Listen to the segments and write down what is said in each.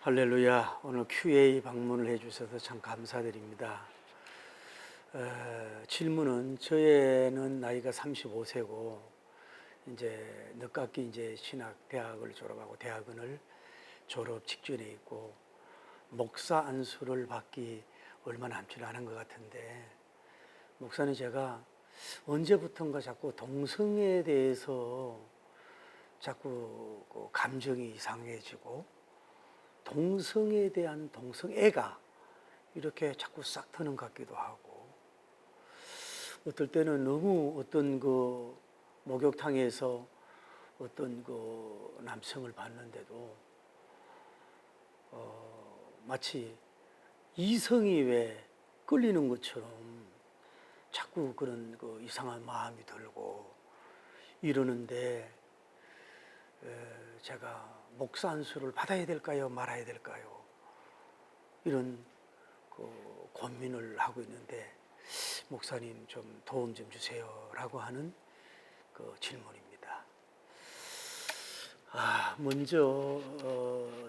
할렐루야. 오늘 QA 방문을 해주셔서 참 감사드립니다. 질문은 저희는 나이가 35세고 이제 늦깎이 이제 대학을 졸업하고 대학원을 졸업 직전에 있고 목사 안수를 받기 얼마 남지 않은 것 같은데, 목사는 제가 언제부턴가 자꾸 동성애에 대해서 자꾸 감정이 이상해지고 동성애에 대한 동성애가 이렇게 자꾸 싹 트는 것 같기도 하고, 어떨 때는 너무 어떤 목욕탕에서 어떤 남성을 봤는데도 마치 이성이 왜 끌리는 것처럼 자꾸 그런 이상한 마음이 들고 이러는데, 제가 목사 안수를 받아야 될까요? 말아야 될까요? 이런 고민을 하고 있는데, 목사님 좀 도움 좀 주세요 라고 하는 질문입니다. 먼저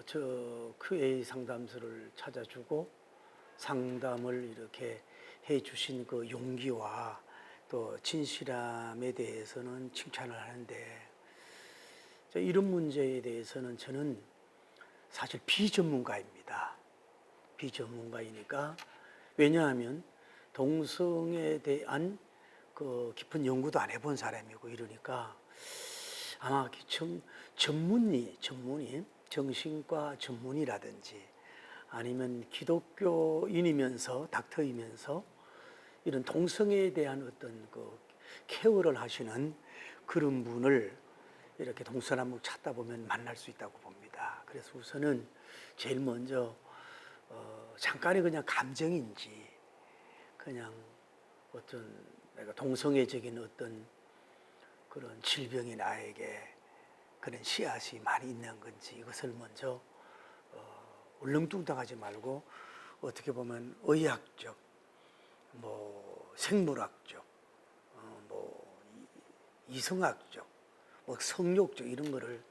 저 QA 상담소를 찾아주고 상담을 이렇게 해 주신 용기와 또 진실함에 대해서는 칭찬을 하는데, 이런 문제에 대해서는 저는 사실 비전문가입니다. 비전문가이니까, 왜냐하면 동성애에 대한 깊은 연구도 안 해본 사람이고 이러니까 아마 전문의, 정신과 전문이라든지 아니면 기독교인이면서 닥터이면서 이런 동성애에 대한 어떤 케어를 하시는 그런 분을 이렇게 동서남북 찾다 보면 만날 수 있다고 봅니다. 그래서 우선은 제일 먼저 잠깐의 그냥 감정인지, 그냥 어떤 내가 동성애적인 어떤 그런 질병이 나에게 그런 씨앗이 많이 있는 건지, 이것을 먼저 울렁뚱땅하지 말고 어떻게 보면 의학적, 생물학적, 이성학적, 성욕적 이런 거를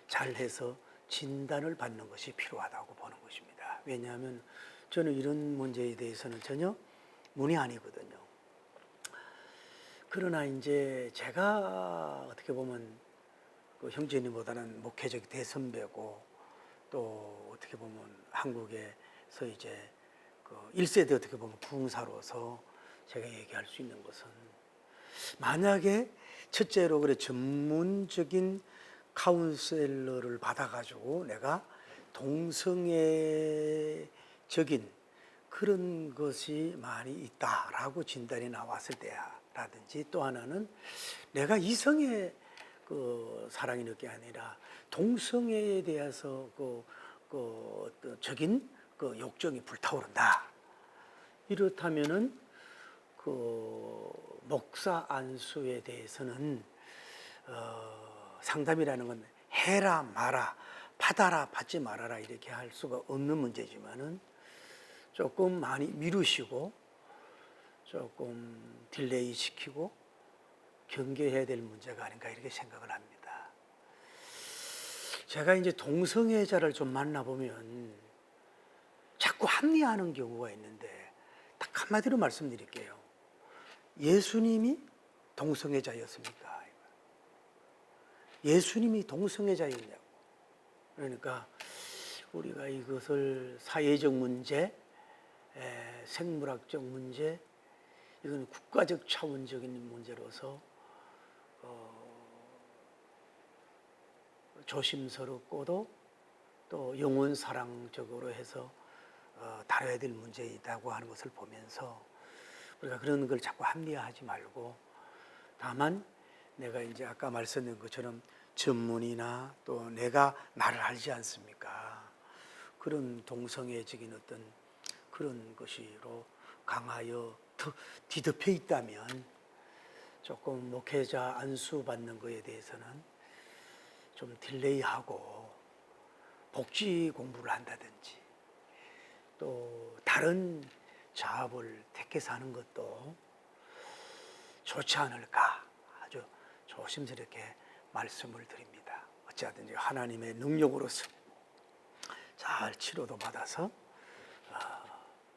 잘해서 진단을 받는 것이 필요하다고 보는 것입니다. 왜냐하면 저는 이런 문제에 대해서는 전혀 문의 아니거든요. 그러나 이제 제가 어떻게 보면 형제님보다는 목회적 대선배고, 또 어떻게 보면 한국에서 이제 1세대 어떻게 보면 부흥사로서 제가 얘기할 수 있는 것은, 만약에 첫째로 전문적인 카운셀러를 받아가지고 내가 동성애적인 그런 것이 많이 있다라고 진단이 나왔을 때라든지, 또 하나는 내가 이성의 사랑이 있는 게 아니라 동성애에 대해서 적인 욕정이 불타오른다. 이렇다면은 목사 안수에 대해서는 상담이라는 건 해라 마라, 받아라 받지 말아라 이렇게 할 수가 없는 문제지만은 조금 많이 미루시고 조금 딜레이 시키고 경계해야 될 문제가 아닌가 이렇게 생각을 합니다. 제가 이제 동성애자를 좀 만나보면 자꾸 합리화하는 경우가 있는데, 딱 한마디로 말씀드릴게요. 예수님이 동성애자였습니까? 예수님이 동성애자였냐고. 그러니까 우리가 이것을 사회적 문제, 생물학적 문제, 이건 국가적 차원적인 문제로서 조심스럽고도 또 영혼 사랑적으로 해서 다뤄야 될 문제이다고 하는 것을 보면서 우리가 그런 걸 자꾸 합리화하지 말고, 다만 내가 이제 아까 말씀드린 것처럼 전문이나 또 내가 나를 알지 않습니까? 그런 동성애적인 어떤 그런 것으로 강하여 뒤덮여 있다면 조금 목회자 안수 받는 것에 대해서는 좀 딜레이하고 복지 공부를 한다든지 또 다른 작업을 택해서 하는 것도 좋지 않을까, 아주 조심스럽게 말씀을 드립니다. 어찌하든지 하나님의 능력으로서 잘 치료도 받아서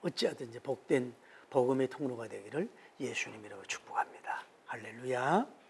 어찌하든지 복된 복음의 통로가 되기를 예수님이라고 축복합니다. 할렐루야.